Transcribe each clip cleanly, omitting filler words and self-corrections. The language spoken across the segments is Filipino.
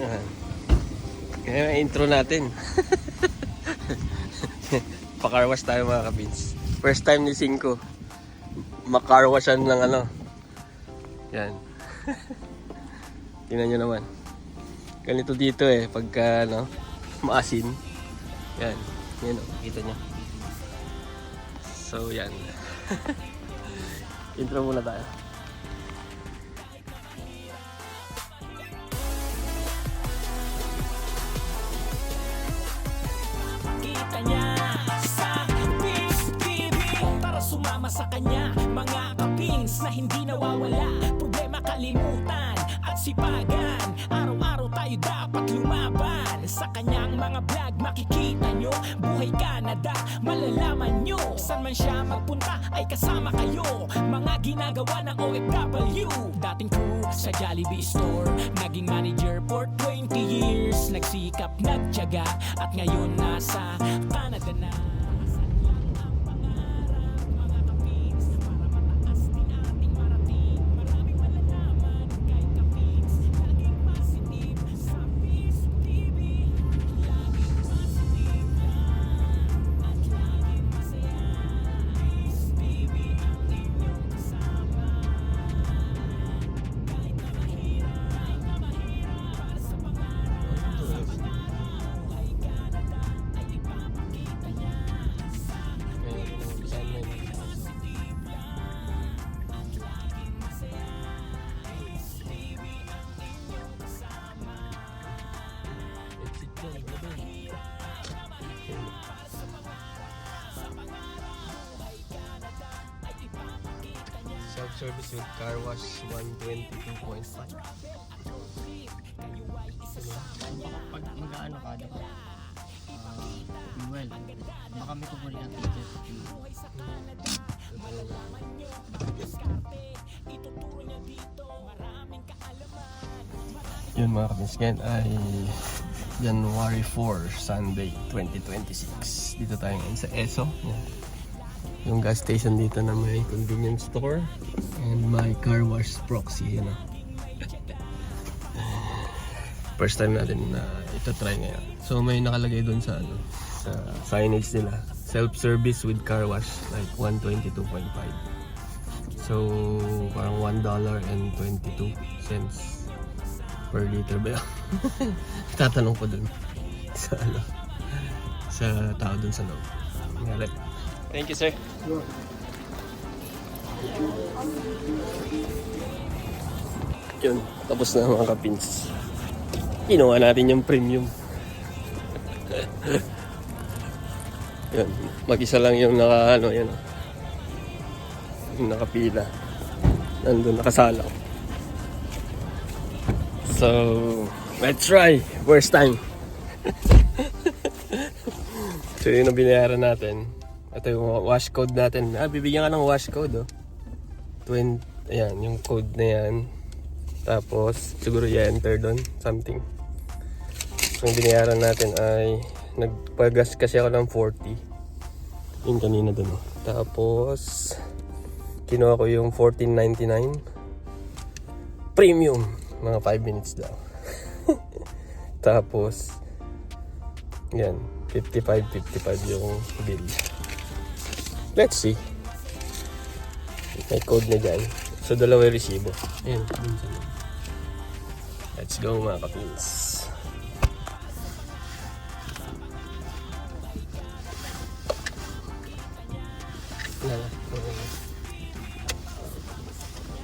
Ayan. Kaya intro natin. Pa-carwash tayo mga kapins. First time ni Cinco. Makarwashan ng ano. Yan. Tingnan nyo naman. Ganito dito pagka ano, maasin. Yan. Yan o, kita nyo. So yan. Intro muna tayo. Sumama sa kanya, mga kapins na hindi nawawala. Problema kalimutan at sipagan. Araw-araw tayo dapat lumaban. Sa kanyang mga vlog makikita nyo buhay Canada, malalaman nyo. San man siya magpunta ay kasama kayo. Mga ginagawa ng OFW. Dating crew sa Jollibee store, naging manager for 20 years. Nagsikap, nagtiyaga at ngayon nasa Canada na. Self-service with car wash 122.5. Pag mag-ano ka, diba? Well, baka may kukunin ng ticket. Yun mga kapins, ngayon ay January 4, Sunday 2026. Dito tayo ngayon sa ESO. Yan. Yung gas station dito na may convenience store and my car wash proxy, first time natin na ito try ngayon. So may nakalagay doon sa ano, sa signage nila, self-service with car wash like 122.5. So parang $1.22 per liter ba yun? Tatanong ko doon sa ano, sa tao doon sa loob. Ngayon. Thank you, sir. Yun, tapos na mga kapins. Kinuha natin yung premium. Yun, mag-isa lang yung yun, yung nakapila. Nandun, nakasala. So, let's try. First time. So, yun ang binayaran natin. Ito yung wash code natin. Bibigyan ka ng wash code, 20, ayan, yung code na yan. Tapos, siguro i-enter doon, something. So, yung binayaran natin ay, nagpagas kasi ako ng 40. Yung kanina doon, Tapos, kinuha ko yung $14.99. Premium. Mga 5 minutes daw. Tapos, yan, 55 yung bill. Let's see. May code na dyan. So, dalawa yung resibo. Ayan. Let's go mga kapins.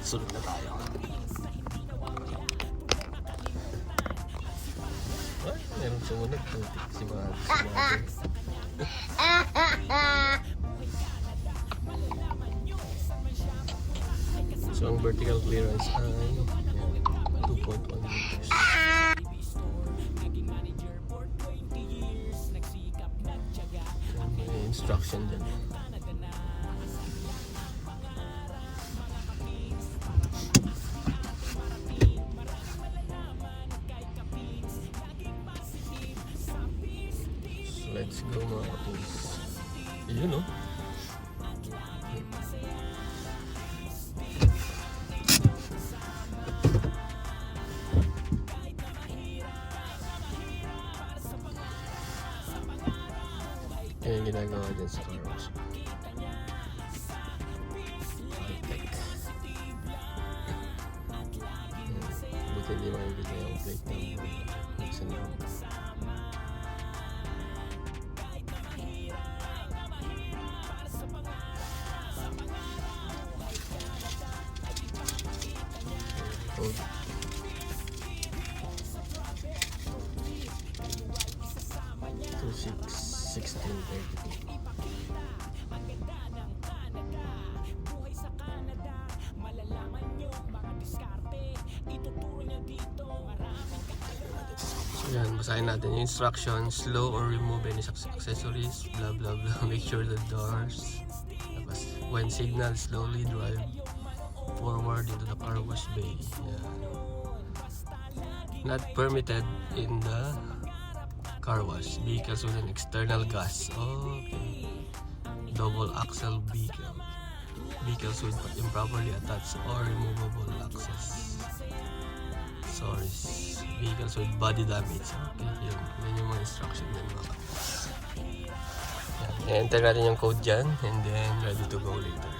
Sunod na tayo. Ay, meron sumunod. Si mga So, ang vertical clearance ay 2.1 meters. May instruction dyan. So, let's go mga kapins. Yun, ginagawa dyan sa car wash. High-tech. Buti hindi makikita yung plate number. Buksan mo. Code. So 1632. So yan, basahin natin yung instructions. Slow or remove any accessories, blah blah blah. Make sure the doors. Tapos, when signal, slowly drive forward into the car wash bay. Yan. Not permitted in the car wash. Vehicles with an external gas. Okay. Double axle vehicle. Vehicles with improperly attached or removable access. Sorries. Vehicles with body damage. Okay, yun yung mga instruction din mga kapatid. Yan. I-enter natin yung code dyan and then ready to go later.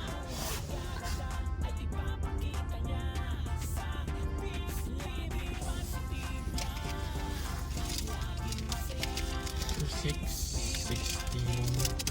So 616.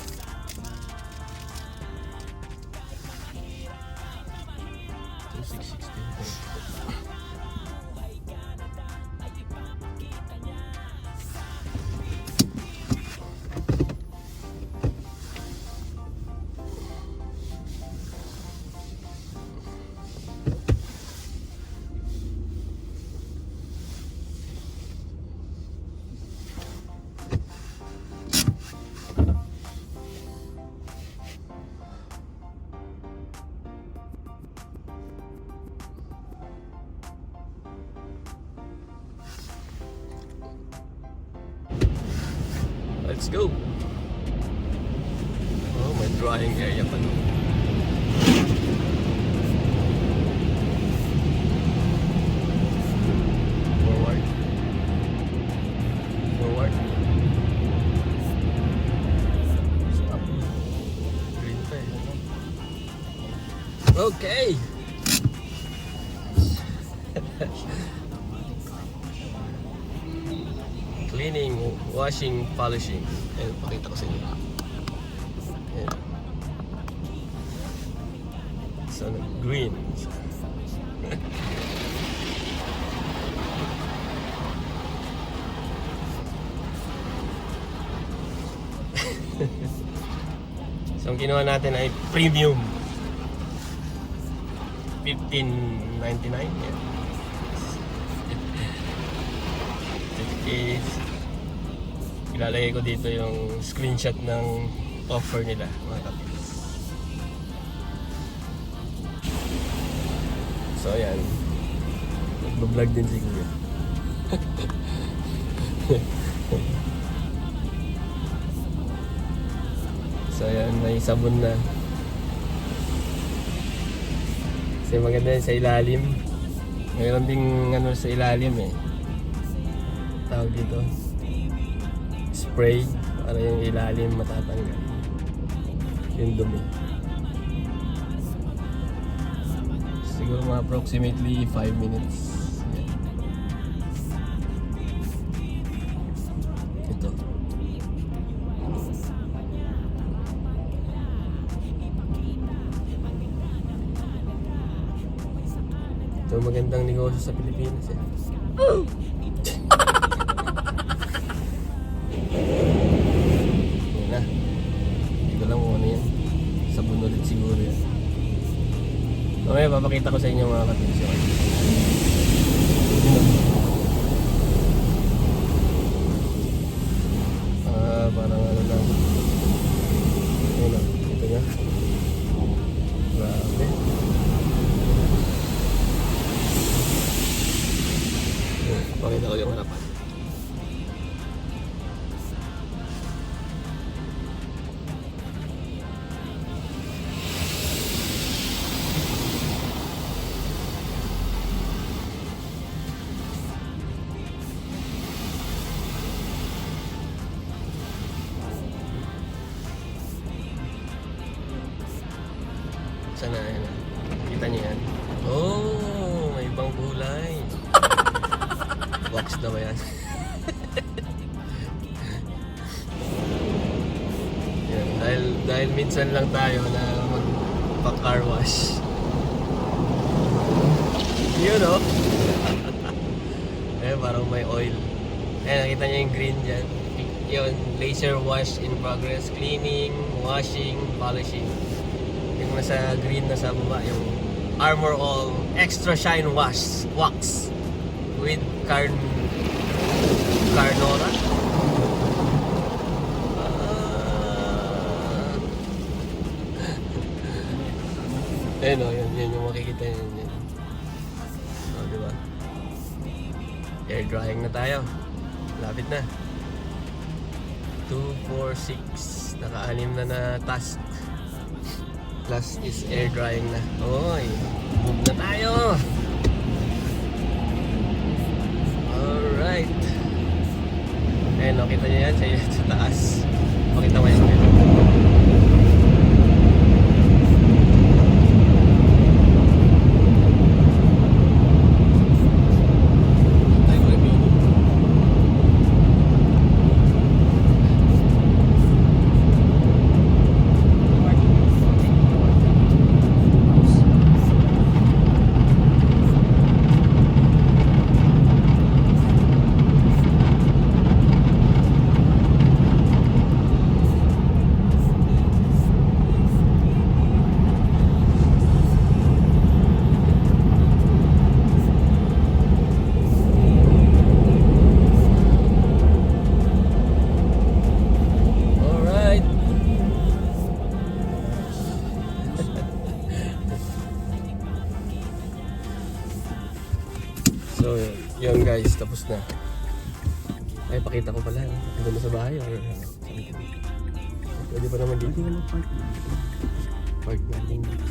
Let's go! Oh, may drying area pa doon. Forward. Forward. Stop. Green pa eh. Okay! Cleaning, washing, polishing. Ayan, pakita ko sa inyo. Ayan. So, green. So, ang ginawa natin ay premium. $15.99. Ayan. Is ilalagay ko dito yung screenshot ng offer nila mga kapis. So ayan, nagbablog din si Kuya. So ayan, may sabon na kasi maganda yun sa ilalim. Mayroon ding ano sa ilalim eh, tawag dito, spray para yung ilalim matatanggal yung dumi. Siguro mga approximately 5 minutes. Yan. Ito magandang negosyo sa Pilipinas eh. Yan na. Hindi ko lang kung ano yan. Sabon ulit siguro yan. Okay, papakita ko sa inyo mga katisyon. Parang ano lang. Ayun na, ito nga. Grabe. Pakita ko yung harapan. Relax daw yan. Yan, dahil minsan lang tayo na magpa-car wash. Yun o. Eh, parang may oil. Eh, nakita niyo yung green dyan. Yun, laser wash in progress. Cleaning, washing, polishing. Yung nasa green na sa baba, yung Armor All Extra Shine Wax with Carnora. Ayun o, yun yung makikita yun. O, diba? Air drying na tayo. Lapit na. 2, 4, 6. Naka-anim na task. Plus is air drying na. Oy, move na tayo. Alright. Ayun, nakita niyo yan sa taas. Pakita mo yan. So, yun guys, tapos na. Ay, pakita ko pala. Ito na sa bahay or pwede pa naman dito. Park natin dito.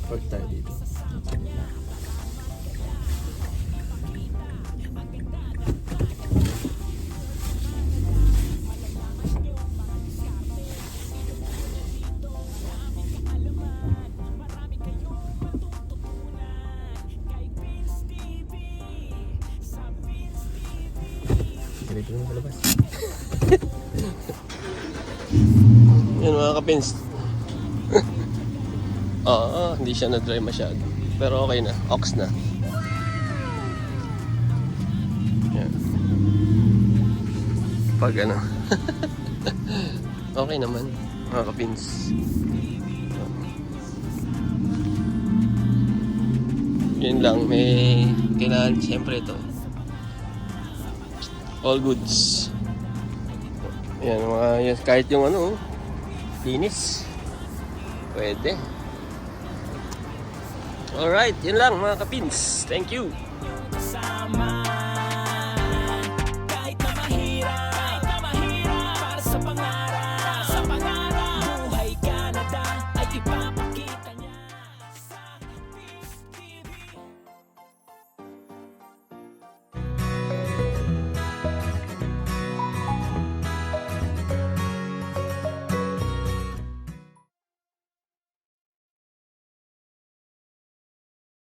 Park tayo dito. Dito naman sa labas. Yan mga kapins. Oo, hindi siya na-dry masyado. Pero okay na, ox na. Yan. Pag ano. Okay naman, mga kapins. Yun lang, may kailangan siyempre ito. All goods. Yan, mga yan, kahit yung ano, linis. Pwede. Alright, yun lang mga kapins. Thank you. Kasama